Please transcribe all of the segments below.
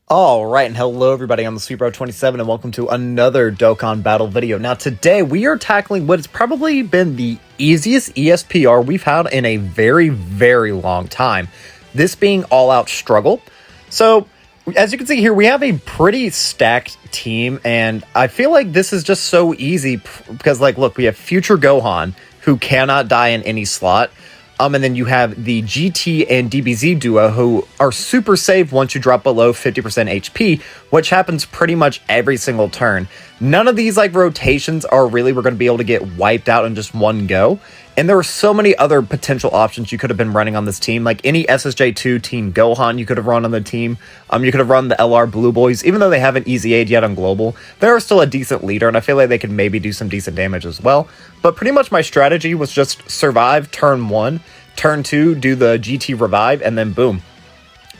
All right, and hello everybody, I'm the SweetBro27 and welcome to another Dokkan battle video. Now today we are tackling what has probably been the easiest ESPR we've had in a very long time. This being All Out Struggle. So, as you can see here, we have a pretty stacked team, and I feel like this is just so easy because, like, look, we have Future Gohan, who cannot die in any slot. And then you have the GT and DBZ duo who are super safe once you drop below 50% HP, which happens pretty much every single turn. None of these like rotations are really we're going to be able to get wiped out in just one go. And there are so many other potential options you could have been running on this team, like any SSJ2 Team Gohan you could have run on the team. You could have run the LR Blue Boys, even though they haven't easy aid yet on Global. They're still a decent leader, and I feel like they could maybe do some decent damage as well. But pretty much my strategy was just survive turn 1, turn 2, do the GT revive, and then boom.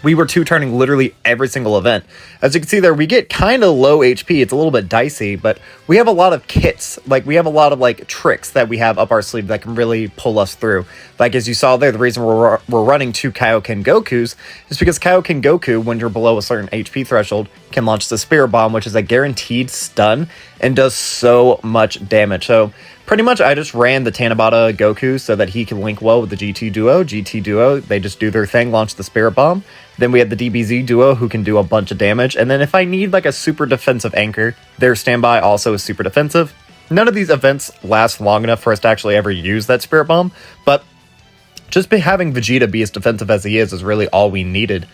We were two-turning literally every single event. As you can see there, we get kind of low HP. It's a little bit dicey, but we have a lot of kits. Like, we have a lot of, like, tricks that we have up our sleeve that can really pull us through. Like, as you saw there, the reason we're running two Kaioken Gokus is because Kaioken Goku, when you're below a certain HP threshold, can launch the Spirit Bomb, which is a guaranteed stun and does so much damage. So, pretty much, I just ran the Tanabata Goku so that he can link well with the GT Duo. GT Duo, they just do their thing, launch the Spirit Bomb. Then we have the DBZ Duo who can do a bunch of damage. And then if I need like a super defensive anchor, their standby also is super defensive. None of these events last long enough for us to actually ever use that Spirit Bomb. But just having Vegeta be as defensive as he is really all we needed.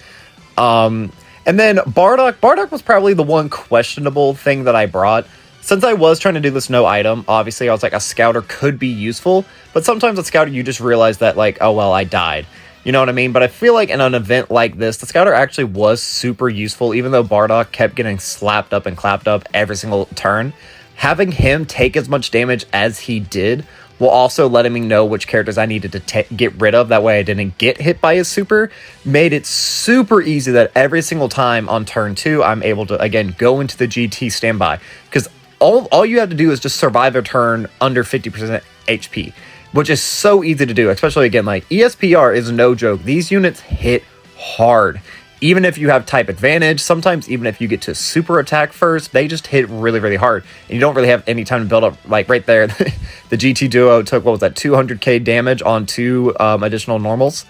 And then Bardock. Bardock was probably the one questionable thing that I brought. Since I was trying to do this no item, obviously I was like, a scouter could be useful, but sometimes a scouter you just realize that like, oh well, I died. You know what I mean? But I feel like in an event like this, the scouter actually was super useful, even though Bardock kept getting slapped up and clapped up every single turn. Having him take as much damage as he did while also letting me know which characters I needed to get rid of, that way I didn't get hit by his super, made it super easy that every single time on turn 2, I'm able to, again, go into the GT standby. Because all you have to do is just survive a turn under 50% HP, which is so easy to do, especially, again, like, ESPR is no joke. These units hit hard. Even if you have type advantage, sometimes even if you get to super attack first, they just hit really hard. And you don't really have any time to build up. Like, right there, the GT Duo took, what was that, 200k damage on 2 additional normals.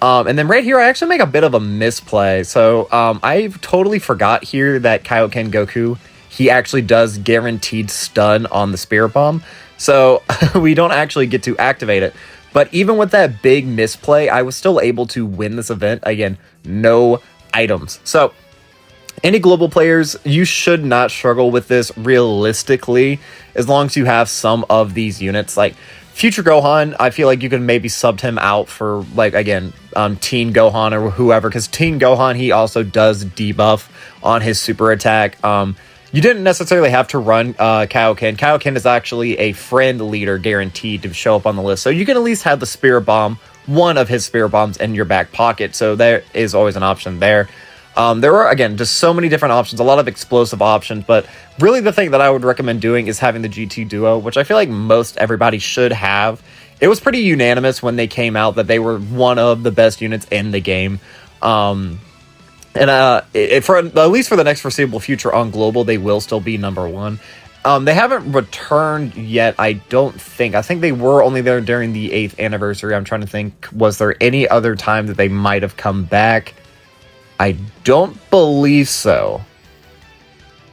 And then right here, I actually make a bit of a misplay. So, I totally forgot here that Kaioken Goku, he actually does guaranteed stun on the Spirit Bomb. So we don't actually get to activate it. But even with that big misplay, I was still able to win this event. Again, no items. So any global players, you should not struggle with this realistically, as long as you have some of these units. Like Future Gohan, I feel like you can maybe sub him out for, like, again, Teen Gohan or whoever, because Teen Gohan, he also does debuff on his super attack. You didn't necessarily have to run Kaioken. Kaioken is actually a friend leader guaranteed to show up on the list. So you can at least have the Spirit Bomb, one of his Spirit Bombs, in your back pocket. So there is always an option there. There are, again, just so many different options, a lot of explosive options. But really the thing that I would recommend doing is having the GT Duo, which I feel like most everybody should have. It was pretty unanimous when they came out that they were one of the best units in the game. And for at least for the next foreseeable future on Global, they will still be number 1. They haven't returned yet, I don't think. I think they were only there during the 8th anniversary. I'm trying to think, was there any other time that they might have come back? I don't believe so.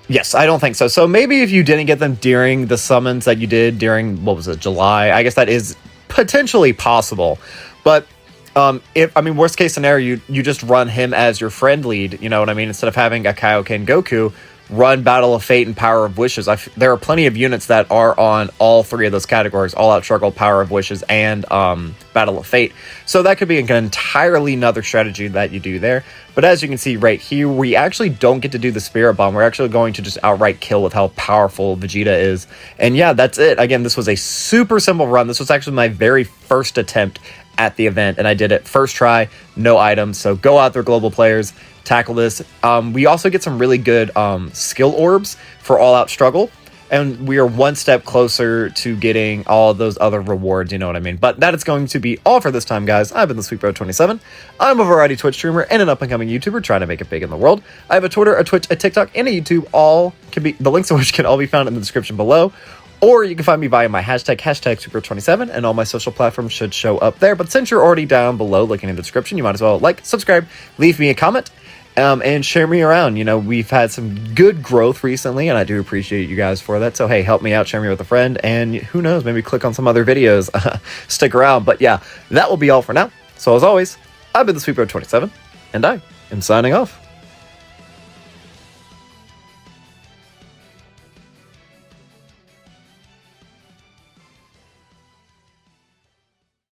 Yes, I don't think so. So maybe if you didn't get them during the summons that you did during, what was it, July? I guess that is potentially possible. But worst case scenario, you just run him as your friend lead, you know what I mean? Instead of having a Kaioken Goku, run Battle of Fate and Power of Wishes. There are plenty of units that are on all 3 of those categories: All Out Struggle, Power of Wishes, and Battle of Fate. So that could be an entirely another strategy that you do there. But as you can see right here, we actually don't get to do the Spirit Bomb. We're actually going to just outright kill with how powerful Vegeta is. And yeah, that's it. Again, this was a super simple run. This was actually my very first attempt at the event, and I did it first try, no items. So go out there, global players, tackle this. We also get some really good skill orbs for All Out Struggle, and we are one step closer to getting all those other rewards, you know what I mean? But that is going to be all for this time, guys. I've been the SweetBro27. I'm a variety Twitch streamer and an up-and-coming YouTuber trying to make it big in the world. I have a Twitter, a Twitch, a TikTok, and a YouTube. The links of which can all be found in the description below. Or you can find me via my hashtag SweetBro27, and all my social platforms should show up there. But since you're already down below looking in the description, you might as well like, subscribe, leave me a comment, and share me around. You know, we've had some good growth recently, and I do appreciate you guys for that. So, hey, help me out, share me with a friend, and who knows, maybe click on some other videos. Stick around. But yeah, that will be all for now. So as always, I've been the SweetBro27, and I am signing off.